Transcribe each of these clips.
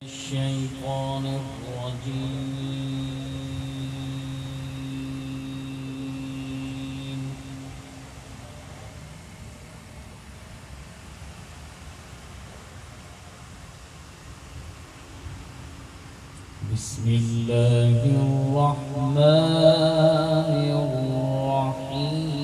الشيطان الرجيم. بسم الله الرحمن الرحيم.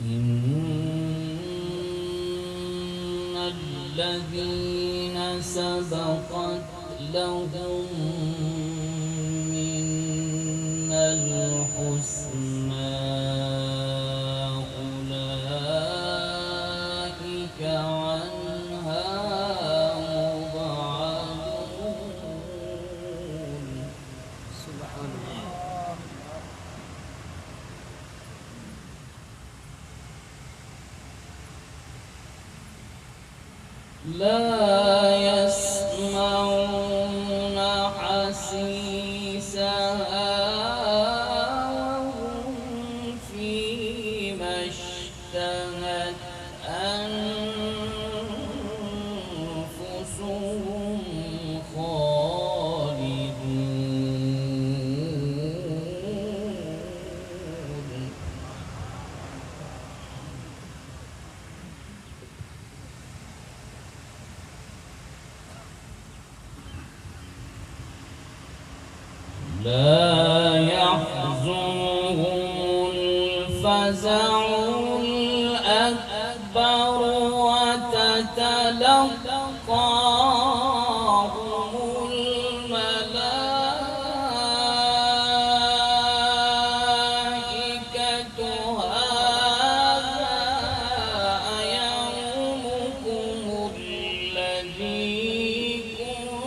إن الذين سبقت لهم منا الحسنى أولئك عنها مبعدون. سبحان الله. لا يسمعون حسيسها وهم فيما اشتهت أنفسهم خالدون. لا يحزنهم الفزع الأكبر وتتلقاهم الملائكة هذا يومكم الذي كنتم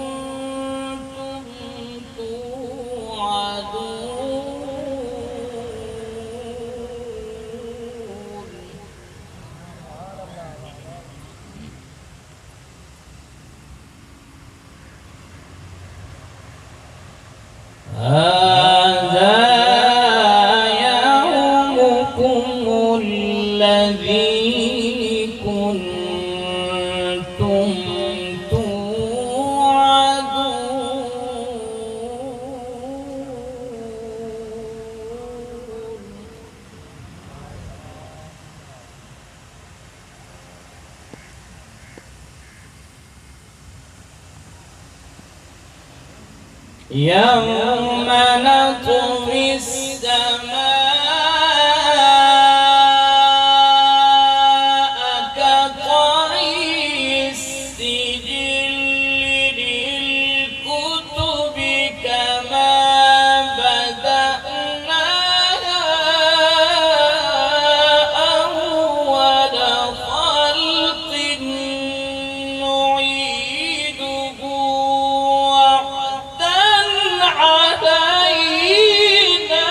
هذا يومكم الذي كنتم توعدون. يوم نطوي السماء كطي السجل للكتب كما بدأنا أول خلق نعيده علينا.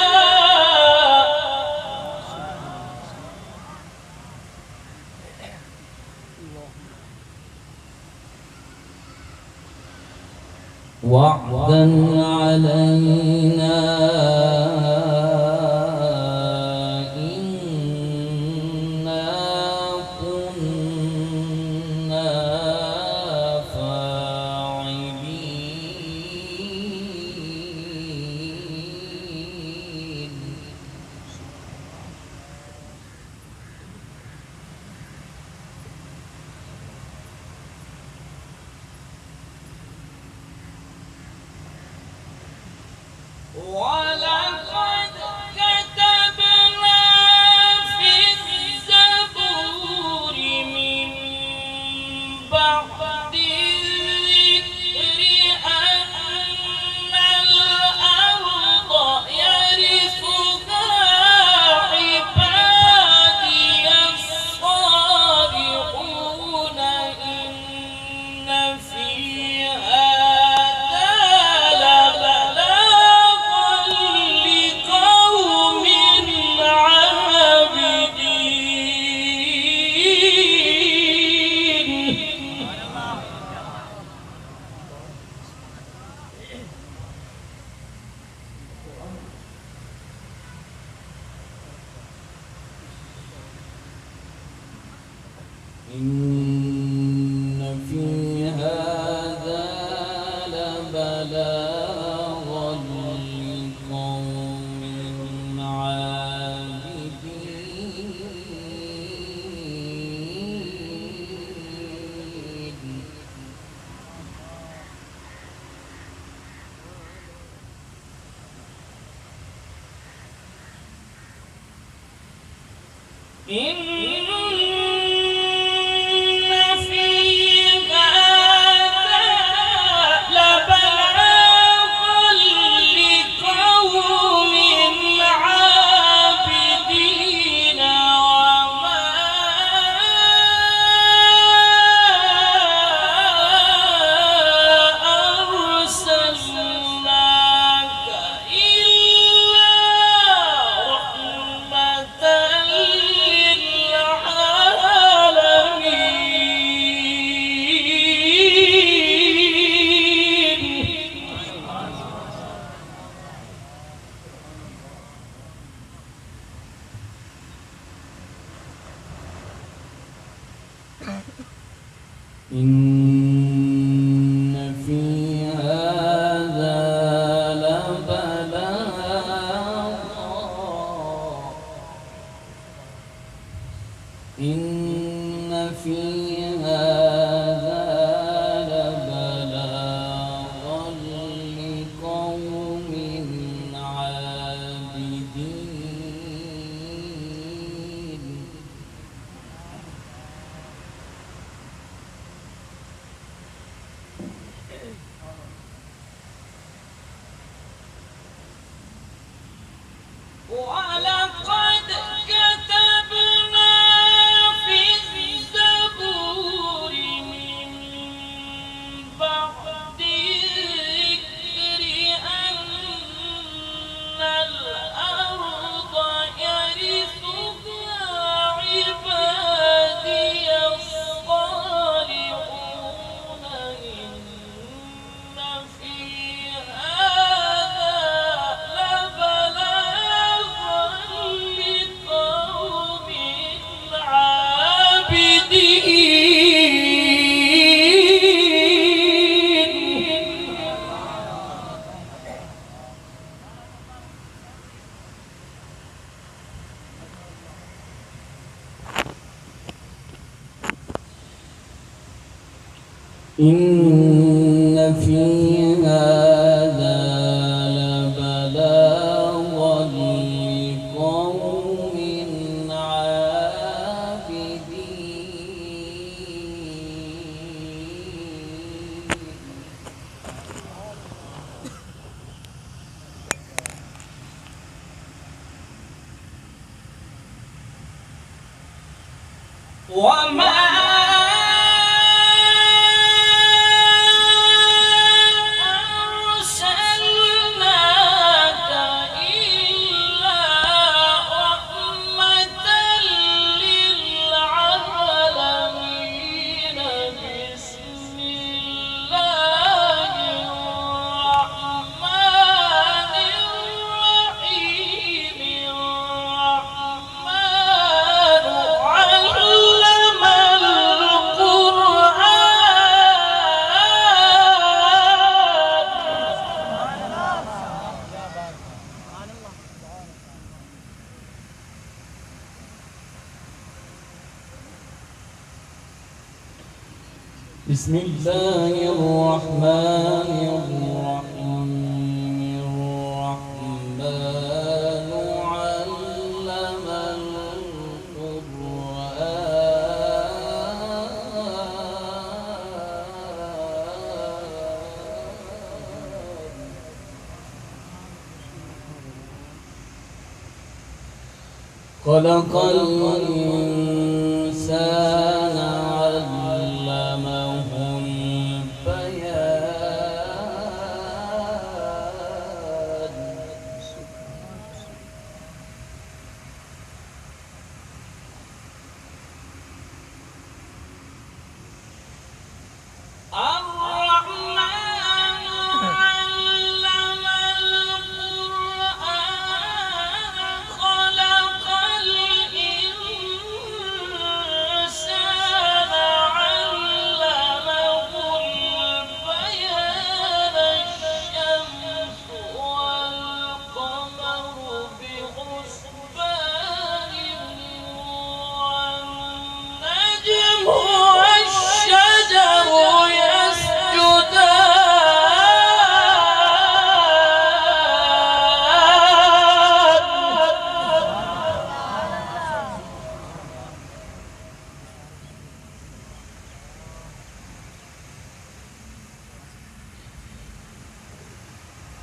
وعدا علينا إنا كنا فاعلين. ولقد كتبنا في الزبور من بعد الذكر أن الأرض يرثها عبادي الصالحون. إن في هذا لبلاغا إن في هذا لبلاغا لقوم عابدين. إن في هذا لبلاغا إن في هذا لبلاغا لقوم عابدين. ولقد كتبنا في الزبور من بعد الذكر أن الأرض يرثها عبادي الصالحون. إن في هذا لبلاغا لقوم عابدين. إن في هذا لبلاغا لقوم عابدين. وما أرسلناك إلا رحمة للعالمين. بسم الله الرحمن الرحيم. الرحمن علم بسم الله الرحمن الرحيم. الرحمن علم القرآن خلق الإنسان علمه البيان. الرحمن علم القرآن خلق الإنسان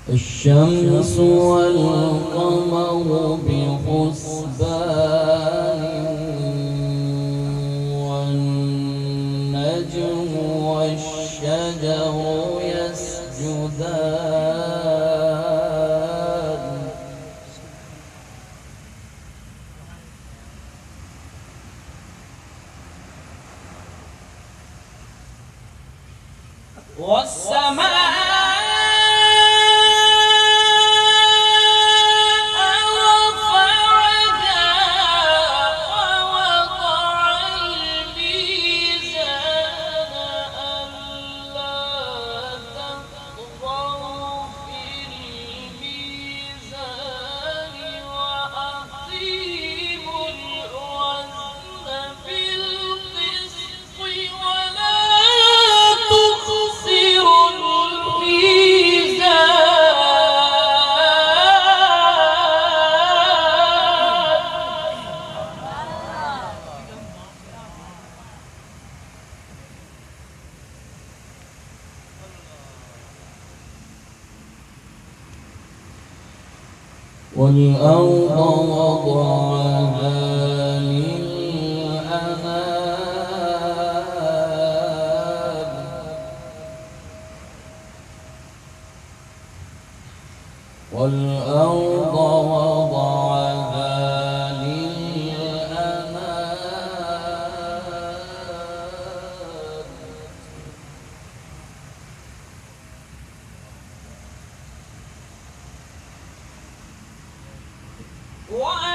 الشمس والقمر بحسبان والنجم والشجر يسجدان والسماء والأرض وضعها للأنام والأرض وضعها للأنام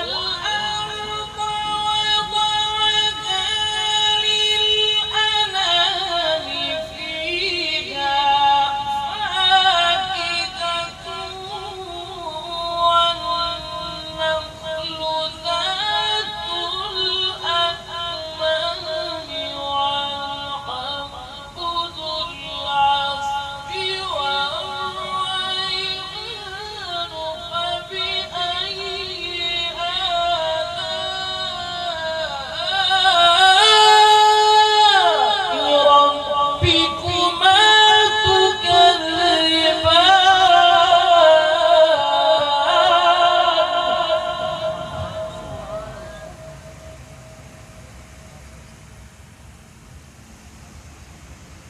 والأرض وضعها للأنام فيها فاكهة والنخل ذات الأكمام والحب ذو العصف والريحان فبأي ربكما تكذبان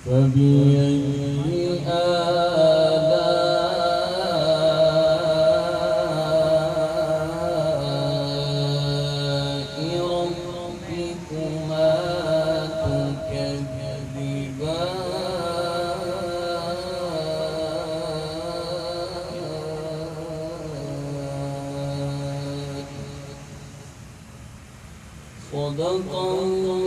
فبأي آلاء ربكما تكذبان صدق الله